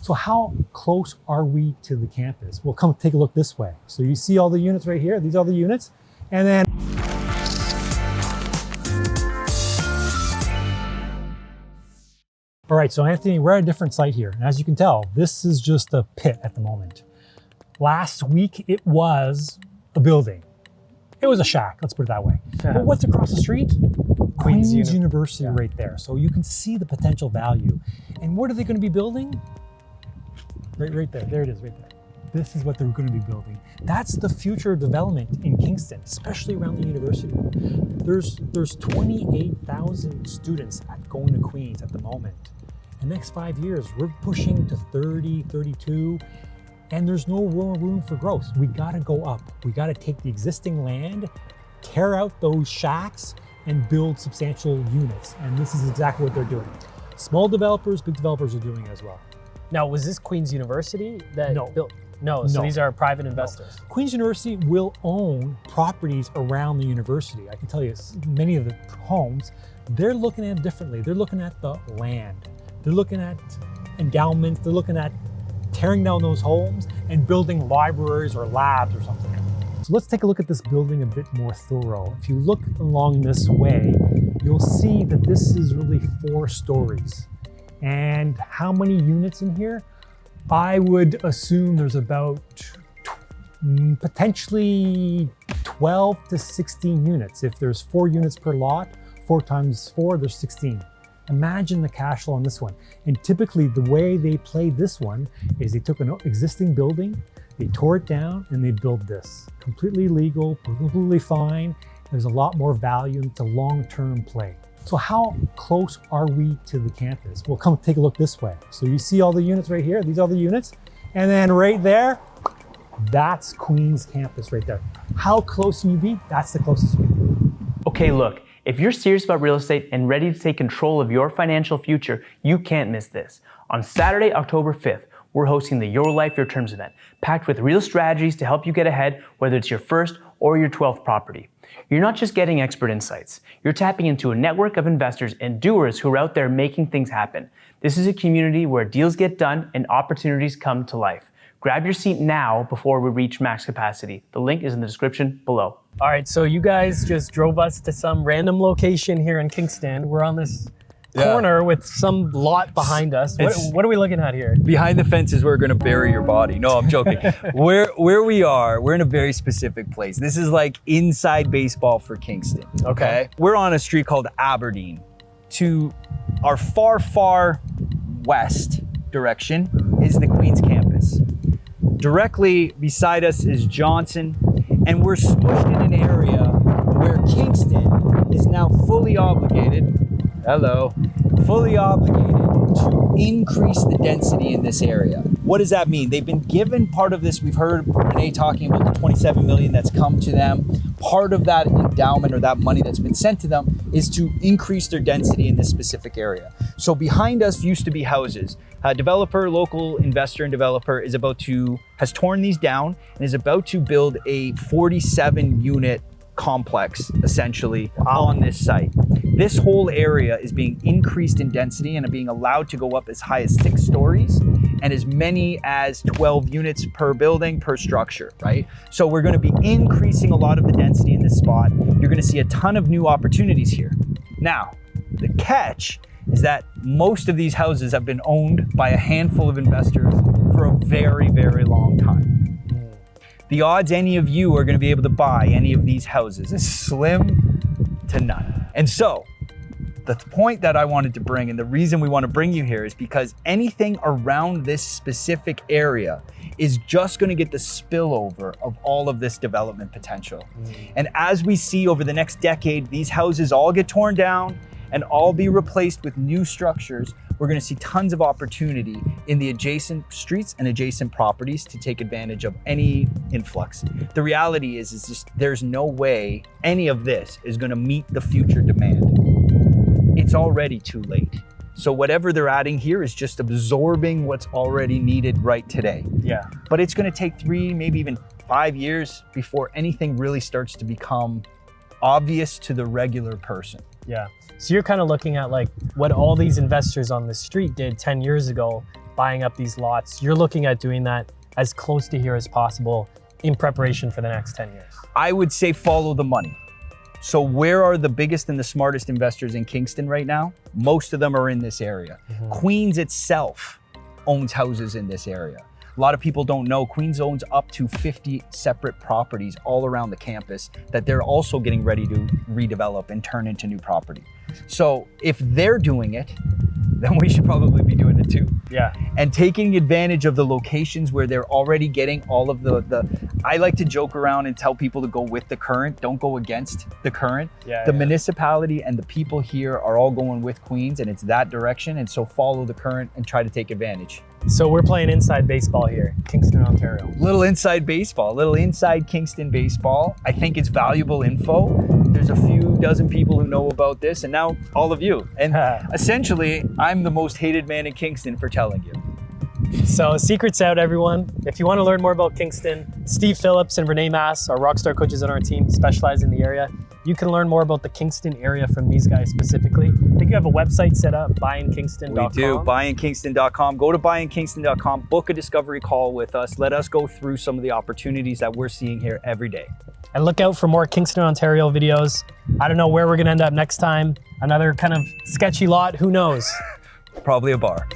So how close are we to the campus? Well, come take a look this way. So you see all the units right here, these are the units. And then all right, so Anthony, we're at a different site here. And as you can tell, this is just a pit at the moment. Last week, it was a building. It was a shack, let's put it that way. But what's across the street? Queen's University right there. So you can see the potential value. And what are they going to be building? Right there, there it is right there. This is what they're going to be building. That's the future development in Kingston, especially around the university. There's 28,000 students going to Queen's at the moment. In the next 5 years, we're pushing to 30, 32, and there's no more room for growth. We gotta go up. We gotta take the existing land, tear out those shacks, and build substantial units. And this is exactly what they're doing. Small developers, big developers are doing it as well. Now, was this Queen's University that built? No, so these are private investors. No. Queen's University will own properties around the university. I can tell you, many of the homes, they're looking at it differently. They're looking at the land. They're looking at endowments. They're looking at tearing down those homes and building libraries or labs or something. So let's take a look at this building a bit more thorough. If you look along this way, you'll see that this is really 4 stories. And how many units in here? I would assume there's about potentially 12 to 16 units. If there's 4 units per lot, 4 times 4, there's 16. Imagine the cash flow on this one. And typically the way they played this one is they took an existing building, they tore it down, and they built this. Completely legal, completely fine. There's a lot more value, and it's a long-term play. So how close are we to the campus? Well, come take a look this way. So you see all the units right here, these are the units. And then right there, that's Queen's campus right there. How close can you be? That's the closest you can be. Okay, look, if you're serious about real estate and ready to take control of your financial future, you can't miss this. On Saturday, October 5th, we're hosting the Your Life, Your Terms event, packed with real strategies to help you get ahead, whether it's your first or your 12th property. You're not just getting expert insights. You're tapping into a network of investors and doers who are out there making things happen. This is a community where deals get done and opportunities come to life. Grab your seat now before we reach max capacity. The link is in the description below. All right, so you guys just drove us to some random location here in Kingston. We're on this corner with some lot behind us. What are we looking at here? Behind the fence is where we're gonna bury your body. No, I'm joking. Where we are, we're in a very specific place. This is like inside baseball for Kingston, okay? We're on a street called Aberdeen. To our far, far west direction is the Queen's campus. Directly beside us is Johnson, and we're smushed in an area where Kingston is now fully obligated to increase the density in this area. What does that mean? They've been given part of this. We've heard Renee talking about the 27 million that's come to them. Part of that endowment or that money that's been sent to them is to increase their density in this specific area. So behind us used to be houses. A developer, local investor and developer has torn these down and is about to build a 47 unit complex essentially on this site. This whole area is being increased in density and being allowed to go up as high as 6 stories and as many as 12 units per building per structure, right? So we're going to be increasing a lot of the density in this spot. You're going to see a ton of new opportunities here. Now, the catch is that most of these houses have been owned by a handful of investors for a very, very long time. The odds any of you are going to be able to buy any of these houses is slim to none. And so the point that I wanted to bring, and the reason we want to bring you here, is because anything around this specific area is just going to get the spillover of all of this development potential. And as we see over the next decade, these houses all get torn down and all be replaced with new structures. We're going to see tons of opportunity in the adjacent streets and adjacent properties to take advantage of any influx. The reality is just there's no way any of this is going to meet the future demand. It's already too late. So whatever they're adding here is just absorbing what's already needed right today. Yeah. But it's going to take 3, maybe even 5 years before anything really starts to become obvious to the regular person. Yeah. So you're kind of looking at like what all these investors on the street did 10 years ago buying up these lots, you're looking at doing that as close to here as possible in preparation for the next 10 years? I would say follow the money. So where are the biggest and the smartest investors in Kingston right now? Most of them are in this area. Queens itself owns houses in this area. A lot of people don't know Queens owns up to 50 separate properties all around the campus that they're also getting ready to redevelop and turn into new property. So if they're doing it, then we should probably be doing it too. Yeah. And taking advantage of the locations where they're already getting all of the I like to joke around and tell people to go with the current, don't go against the current. Yeah, the municipality and the people here are all going with Queens, and it's that direction, and so follow the current and try to take advantage. So we're playing inside baseball here, Kingston, Ontario. Little inside baseball, little inside Kingston baseball. I think it's valuable info. There's a few dozen people who know about this, and now all of you. And essentially, I'm the most hated man in Kingston for telling you. So secret's out, everyone. If you want to learn more about Kingston, Steve Phillips and Renee Mass, our rockstar coaches on our team, specialize in the area. You can learn more about the Kingston area from these guys specifically. I think you have a website set up, buyinkingston.com. We do, buyinkingston.com. Go to buyinkingston.com, book a discovery call with us. Let us go through some of the opportunities that we're seeing here every day. And look out for more Kingston, Ontario videos. I don't know where we're going to end up next time. Another kind of sketchy lot, who knows? Probably a bar.